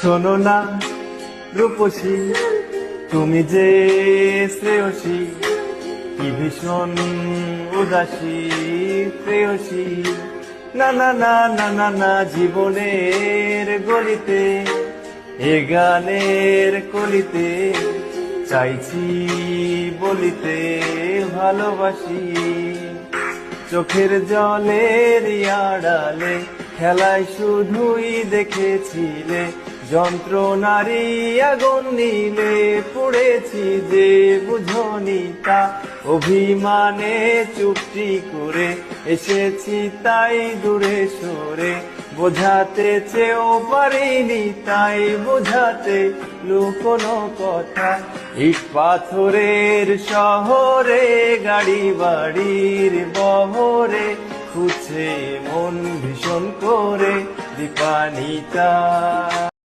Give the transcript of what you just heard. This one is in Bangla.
শোনো না রূপসী, তুমি যে শ্রেয়সী, কি ভীষণ উদাসী প্রেয়সী। না না না না না না, জীবনের গলিতে এ গানের কলিতে চাইছি বলিতে ভালোবাসি। চোখের জলের আড়ালে খেলায় শুধুই দেখেছিলে যন্ত্রণারী আগুন নীলে পড়েছি যে বুঝনি তা। অভিমানে চুপটি করে এসেছি তাই দূরে সরে, বোঝাতে চেয়েও পারিনি তাই বোঝাতে লুকোনো কথা। ইট পাথরের শহরে গাড়ি বাড়ির বহরে খুঁজছে মন ভীষণ করে দীপানিতা।